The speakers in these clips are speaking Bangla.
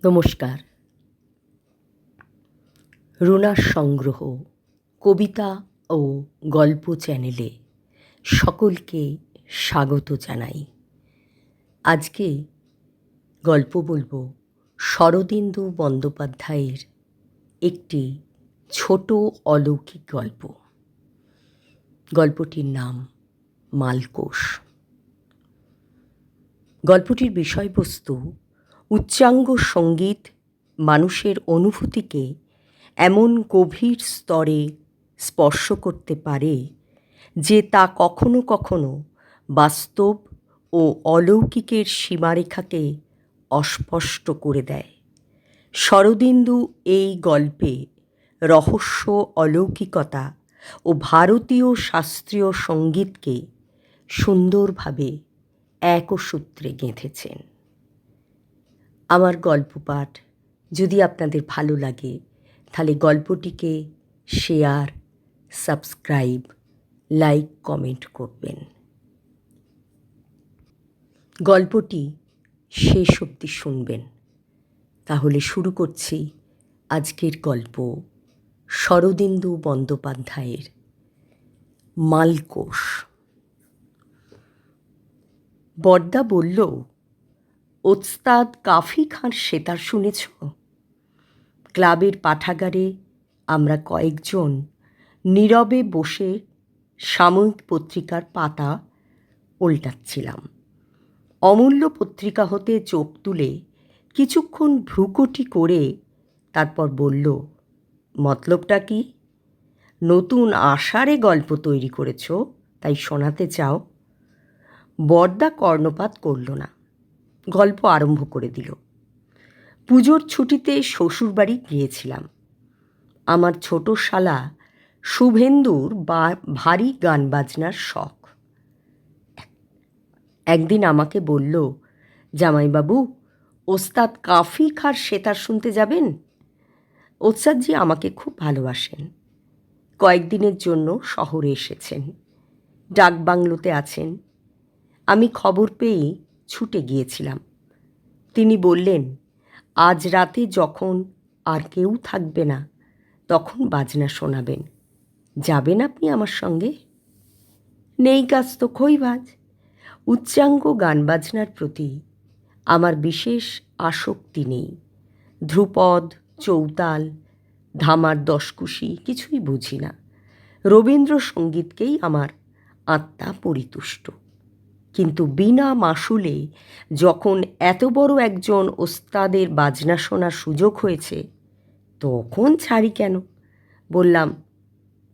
নমস্কার। রুনার সংগ্রহ কবিতা ও গল্প চ্যানেলে সকলকে স্বাগত জানাই। আজকে গল্প বলবো শরদিন্দু বন্দ্যোপাধ্যায়ের একটি ছোট অলৌকিক গল্প। গল্পটির নাম মালকোষ। গল্পটির বিষয়বস্তু উচ্চাঙ্গ সঙ্গীত মানুষের অনুভূতিকে এমন গভীর স্তরে স্পর্শ করতে পারে যে তা কখনো কখনো বাস্তব ও অলৌকিকের সীমারেখাকে অস্পষ্ট করে দেয়। শরদিন্দু এই গল্পে রহস্য, অলৌকিকতা ও ভারতীয় শাস্ত্রীয় সঙ্গীতকে সুন্দরভাবে একসূত্রে গেঁথেছেন। আমার গল্প পাঠ যদি আপনাদের ভালো লাগে তাহলে গল্পটিকে শেয়ার, সাবস্ক্রাইব, লাইক, কমেন্ট করবেন। গল্পটি শেষ অবধি শুনবেন। তাহলে শুরু করছি আজকের গল্প শরদিন্দু বন্দ্যোপাধ্যায়ের মালকোষ। বড়দা বলল, ওস্তাদ কাফি খাঁর সেতার শুনেছ? ক্লাবের পাঠাগারে আমরা কয়েকজন নীরবে বসে সাময়িক পত্রিকার পাতা ওল্টাচ্ছিলাম। অমূল্য পত্রিকা হতে চোখ তুলে কিছুক্ষণ ভ্রুকুটি করে তারপর বলল, মতলবটা কি? নতুন আষাঢ়ে গল্প তৈরি করেছ, তাই শোনাতে চাও? বড়দা কর্ণপাত করল না, গল্প আরম্ভ করে দিল। পুজোর ছুটিতে শ্বশুরবাড়ি গিয়েছিলাম। আমার ছোট শালা শুভেন্দুর ভারী গান বাজনার শখ। একদিন আমাকে বলল, জামাইবাবু, ওস্তাদ কাফি খাঁর সেতার শুনতে যাবেন? ওস্তাদজি আমাকে খুব ভালোবাসেন। কয়েকদিনের জন্য শহরে এসেছেন, ডাকবাংলোতে আছেন। আমি খবর পেয়েই ছুটে গিয়েছিলাম। তিনি বললেন, আজ রাতে যখন আর কেউ থাকবে না তখন বাজনা শোনাবেন। যাবেন আপনি আমার সঙ্গে? নেই কাজ তো খইবাজ। উচ্চাঙ্গ গান বাজনার প্রতি আমার বিশেষ আসক্তি নেই। ধ্রুপদ, চৌতাল, ধামার দশকুশি কিছুই বুঝি না। রবীন্দ্রসঙ্গীতকেই আমার আত্মা পরিতুষ্ট। কিন্তু বিনা মাশুলে যখন এত বড় একজন ওস্তাদের বাজনা শোনার সুযোগ হয়েছে তখন ছাড়ি কেন? বললাম,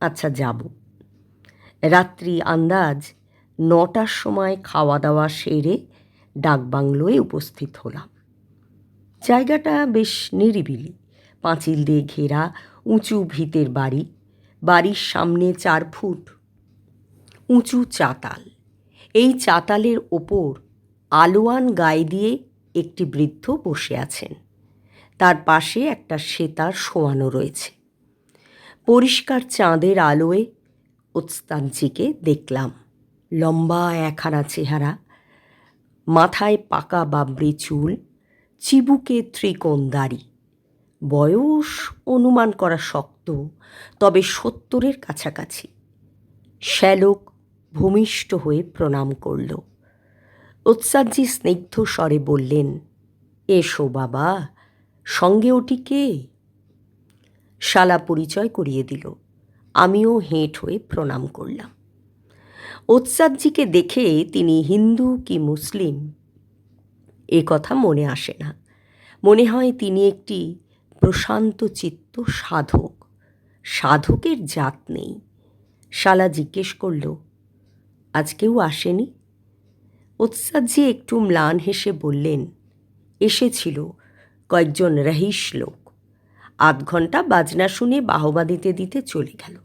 আচ্ছা যাব। রাত্রি আন্দাজ 9টার সময় খাওয়া দাওয়া সেরে ডাকবাংলোয় উপস্থিত হলাম। জায়গাটা বেশ নিরিবিলি, পাঁচিল দিয়ে ঘেরা উঁচু ভিতের বাড়ি। বাড়ির সামনে 4 ফুট উঁচু চাতাল। এই চাতালের ওপর আলোয়ান গায়ে দিয়ে একটি বৃদ্ধ বসে আছেন। তার পাশে একটা সেতার শোয়ানো রয়েছে। পরিষ্কার চাঁদের আলোয় ওস্তাদজিকে দেখলাম। লম্বা একহারা চেহারা, মাথায় পাকা বাবরি চুল, চিবুকে ত্রিকোণ দাড়ি। বয়স অনুমান করা শক্ত, তবে 70-এর কাছাকাছি। শ্যালক ভূমিষ্ঠ হয়ে প্রণাম করল। ওস্তাদজি স্নিগ্ধ স্বরে বললেন, এসো বাবা, সঙ্গে ওটি কে? শালা পরিচয় করিয়ে দিল। আমিও হেঁট হয়ে প্রণাম করলাম। ওস্তাদজিকে দেখে তিনি হিন্দু কি মুসলিম এ কথা মনে আসে না। মনে হয় তিনি একটি প্রশান্ত চিত্ত সাধক। সাধকের জাত নেই। শালা জিজ্ঞেস করল, আজ কেউ আসেনি? ওস্তাদজি একটু ম্লান হেসে বললেন, এসেছিল কয়েকজন রহিস লোক। 8 ঘন্টা বাজনা শুনে বাহবা দিতে দিতে চলে গেল।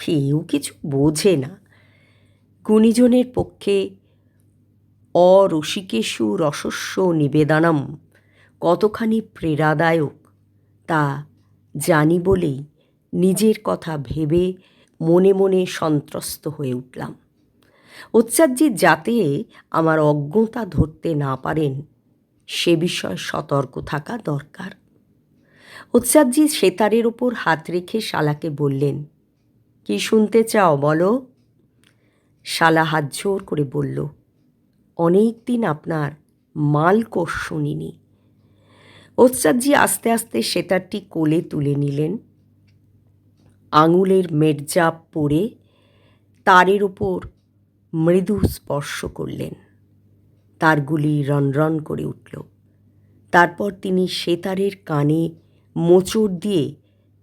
কেউ কিছু বোঝে না। গুণীজনের পক্ষে অরসিকেষু রসস্য নিবেদনম কতখানি প্রেরণাদায়ক তা জানি বলেই নিজের কথা ভেবে মনে মনে সন্ত্রস্ত হয়ে উঠলাম। ওস্তাদজি যাতে আমার অজ্ঞতা ধরতে না পারেন সে বিষয়ে সতর্ক থাকা দরকার। ওস্তাদজি সেতারের ওপর হাত রেখে শালাকে বললেন, কি শুনতে চাও বলো? শালা হাত জোর করে বলল, অনেক দিন আপনার মালকোষ শুনিনি। ওস্তাদজি আস্তে আস্তে সেতারটি কোলে তুলে নিলেন, আঙুলের মেটজাপ পরে তারের ওপর মৃদু স্পর্শ করলেন। তারগুলি রনরন করে উঠল। তারপর তিনি সেতারের কানে মোচড় দিয়ে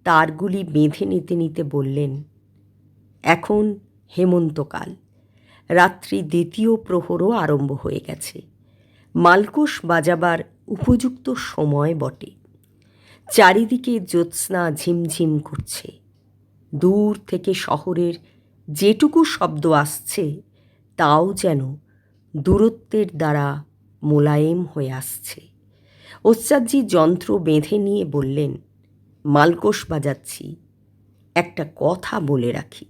তারগুলি বেঁধে নিতে নিতে বললেন, এখন হেমন্তকাল, রাত্রি 2য় প্রহরও আরম্ভ হয়ে গেছে। মালকোষ বাজাবার উপযুক্ত সময় বটে। চারিদিকে জ্যোৎস্না ঝিমঝিম করছে। দূর থেকে শহরের যেটুকু শব্দ আসছে তাও যেন দূরত্বের দ্বারা মোলায়েম হয়ে আসছে। ওস্তাদজি যন্ত্র বেঁধে নিয়ে বললেন, মালকোষ বাজাচ্ছি, একটা কথা বলে রাখি,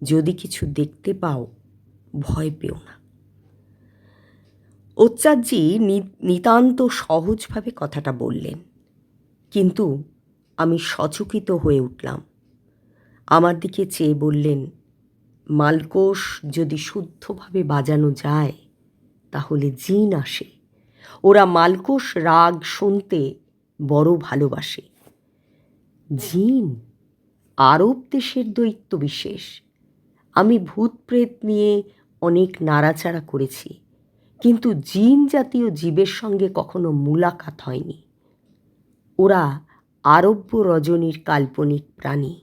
যদি কিছু দেখতে পাও ভয় পেও না। ওস্তাদজি নিতান্ত সহজভাবে কথাটা বললেন, কিন্তু আমি সচকিত হয়ে উঠলাম। আমার দিকে চেয়ে বললেন, মালকোষ যদি শুদ্ধভাবে বাজানো যায় তাহলে জিন আসে। ওরা মালকোষ রাগ শুনতে বড় ভালোবাসে। জিন আরব দেশের দৈত্য বিশেষ। আমি ভূত প্রেত নিয়ে অনেক নাড়াচাড়া করেছি, কিন্তু জিন জাতীয় জীবের সঙ্গে কখনো মুলাকাত হয়নি। ওরা আরব্য রজনীর কাল্পনিক প্রাণী,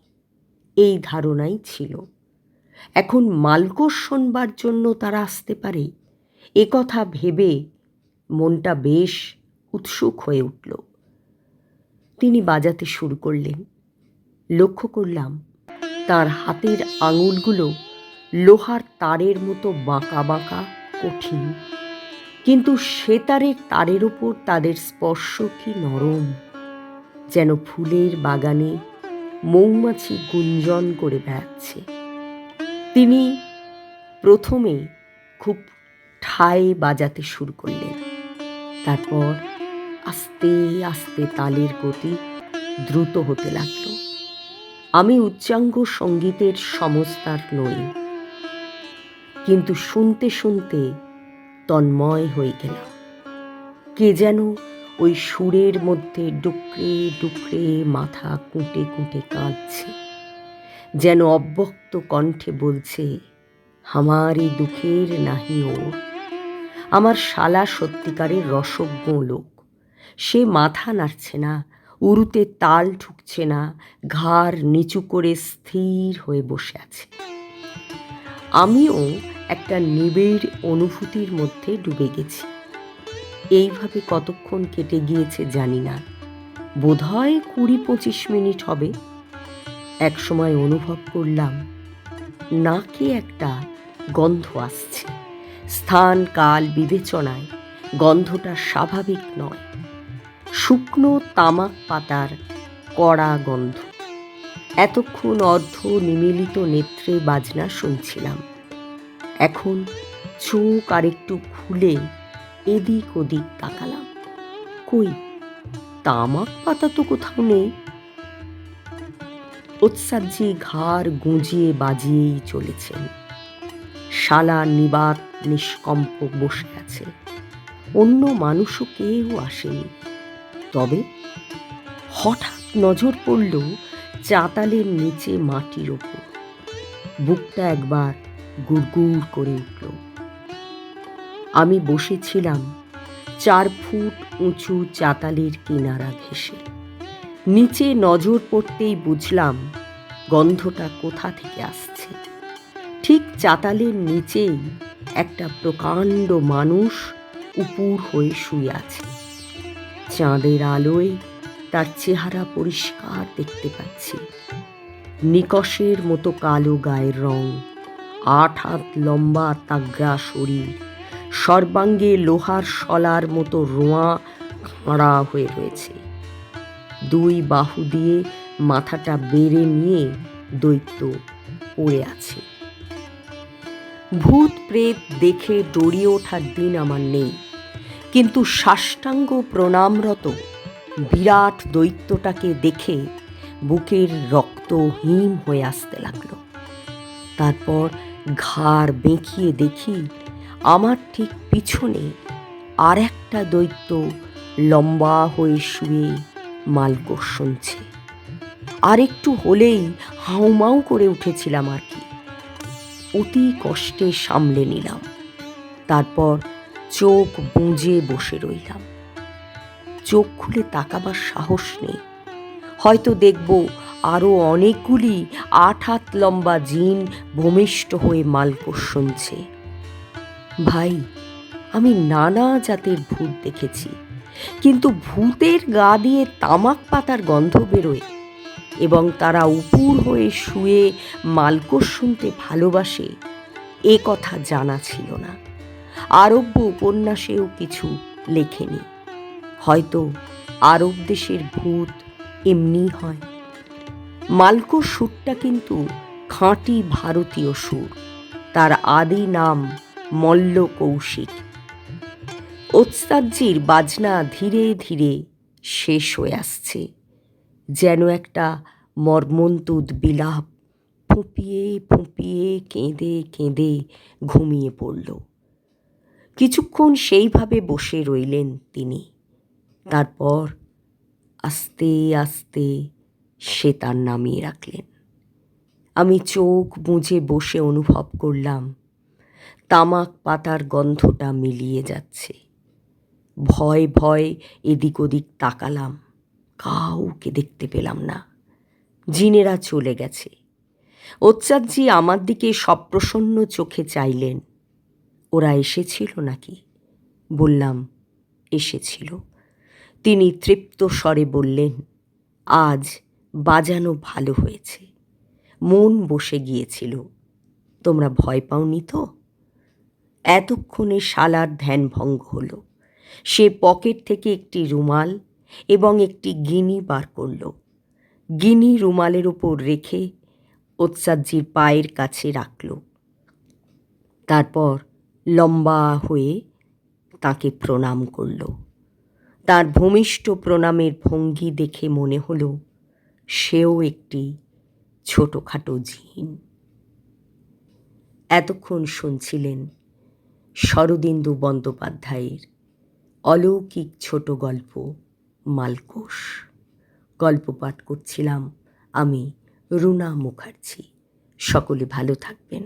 এই ধারণাই ছিল। এখন মালকোষ শোনবার জন্য তারা আসতে পারে, এ কথা ভেবে মনটা বেশ উৎসুক হয়ে উঠল। তিনি বাজাতে শুরু করলেন। লক্ষ্য করলাম তার হাতের আঙুলগুলো লোহার তারের মতো বাঁকা বাঁকা, কঠিন, কিন্তু সেতারের তারের ওপর তাদের স্পর্শ কি নরম, যেন ফুলের বাগানে মৌমাছি গুঞ্জন করে বেড়াচ্ছে। তিনি প্রথমে খুব ঠায় বাজাতে শুরু করলেন, তারপর আস্তে আস্তে তালের গতি দ্রুত হতে লাগল। আমি উচ্চাঙ্গ সঙ্গীতের সমস্তার নই, কিন্তু শুনতে শুনতে তন্ময় হয়ে গেলাম। কে যেন ওই সুরের মধ্যে ডুকরে ডুকরে মাথা কুঁটে কুঁটে কাঁদছে, যেন অব্যক্ত কণ্ঠে বলছে, হামারি দুঃখের নাহি ওর। আমার শালা সত্যিকারের রসজ্ঞ লোক। সে মাথা নাড়ছে না, উরুতে তাল ঠুকছে না, ঘাড় নিচু করে স্থির হয়ে বসে আছে। আমিও একটা নিবিড় অনুভূতির মধ্যে ডুবে গেছি। এইভাবে কতক্ষণ কেটে গিয়েছে জানি না, বোধহয় 20-25 মিনিট হবে। একসময় অনুভব করলাম নাকে একটা গন্ধ আসছে। স্থান কাল বিবেচনায় গন্ধটা স্বাভাবিক নয়, শুকনো তামাক পাতার কড়া গন্ধ। এতক্ষণ অর্ধ নিমিলিত নেত্রে বাজনা শুনছিলাম। এখন চোখ আরেকটু খুলে এদিক ওদিক তাকালাম, কই তামাক পাতা তো কোথাও নেই। ওস্তাদজি ঘাড় গুঁজিয়ে বাজিয়েই চলেছেন। শালা নিবাত নিষ্কম্প বসে আছে, অন্য মানুষও কেউ আসেনি। তবে হঠাৎ নজর পড়ল চাতালের নিচে মাটির ওপর। বুকটা একবার গুড়গুড় করে উঠল। আমি বসেছিলাম 4 ফুট উঁচু চাতালের কিনারা ঘেঁষে। নিচে নজর পড়তেই বুঝলাম গন্ধটা কোথা থেকে আসছে। ঠিক চাতালের নিচেই একটা প্রকাণ্ড মানুষ উপুর হয়ে শুয়ে আছে। চাঁদের আলোয় তার চেহারা পরিষ্কার দেখতে পাচ্ছি। নিকষের মতো কালো গায়ের রং, 8 হাত লম্বা তাগড়া শরীর, সর্বাঙ্গে লোহার শলার মতো রোঁয়া খাঁড়া হয়ে রয়েছে। 2 বাহু দিয়ে মাথাটা বেড়ে নিয়ে দৈত্য পড়ে আছে। ভূত প্রেত দেখে ডরিয়ে ওঠার দিন আমার নেই, কিন্তু সাষ্টাঙ্গ প্রণামরত বিরাট দৈত্যটাকে দেখে বুকের রক্ত হিম হয়ে আসতে লাগলো। তারপর ঘাড় বেঁকিয়ে দেখি আমার ঠিক পিছনে আর একটা দৈত্য লম্বা হয়ে শুয়ে মালকোষ শুনছে। আর একটু হলেই হাউমাউ করে উঠেছিলাম আর কি। অতি কষ্টে সামলে নিলাম। তারপর চোখ বুজে বসে রইলাম। চোখ খুলে তাকাবার সাহস নেই। হয়তো দেখব আরো অনেকগুলি 8 হাত লম্বা জিন ভূমিষ্ঠ হয়ে মালকোষ শুনছে। ভাই, আমি নানা জাতের ভূত দেখেছি, কিন্তু ভূতের গা দিয়ে তামাক পাতার গন্ধ বেরোয় এবং তারা উপুর হয়ে শুয়ে মালকোষ শুনতে ভালোবাসে, এ কথা জানা ছিল না। আরব্য উপন্যাসেও কিছু লেখেনি। হয়তো আরব দেশের ভূত এমনি হয়। মালকোষ সুরটা কিন্তু খাঁটি ভারতীয় সুর। তার আদি নাম মল্ল কৌশিক। ওস্তাদজির বাজনা ধীরে ধীরে শেষ হয়ে আসছে, যেন একটা মর্মন্তুদ বিলাপ। ফুঁপিয়ে ফুঁপিয়ে কেঁদে কেঁদে ঘুমিয়ে পড়ল। কিছুক্ষণ সেইভাবে বসে রইলেন তিনি। তারপর আস্তে আস্তে সে তার নামিয়ে রাখলেন। আমি চোখ বুজে বসে অনুভব করলাম তামাক পাতার গন্ধটা মিলিয়ে যাচ্ছে। ভয় ভয় এদিক ওদিক তাকালাম, কাউকে দেখতে পেলাম না। জিনেরা চলে গেছে। ওস্তাদজি আমার দিকে সপ্রসন্ন চোখে চাইলেন। ওরা এসেছিল নাকি? বললাম, এসেছিল। তিনি তৃপ্ত স্বরে বললেন, আজ বাজানো ভালো হয়েছে, মন বসে গিয়েছিল। তোমরা ভয় পাওনি তো? এতক্ষণে শালার ধ্যান ভঙ্গ হলো। সে পকেট থেকে একটি রুমাল এবং একটি গিনি বার করল। গিনি রুমালের উপর রেখে ওস্তাদজির পায়ের কাছে রাখল। তারপর লম্বা হয়ে তাকে প্রণাম করল। তার ভূমিষ্ঠ প্রণামের ভঙ্গি দেখে মনে হলো সেও একটি ছোটোখাটো জিন। এতক্ষণ শুনছিলেন শরদিন্দু বন্দ্যোপাধ্যায়ের অলৌকিক ছোট গল্প মালকোষ। গল্প পাঠ করছিলাম আমি, রুনা মুখার্জি। সকলে ভালো থাকবেন।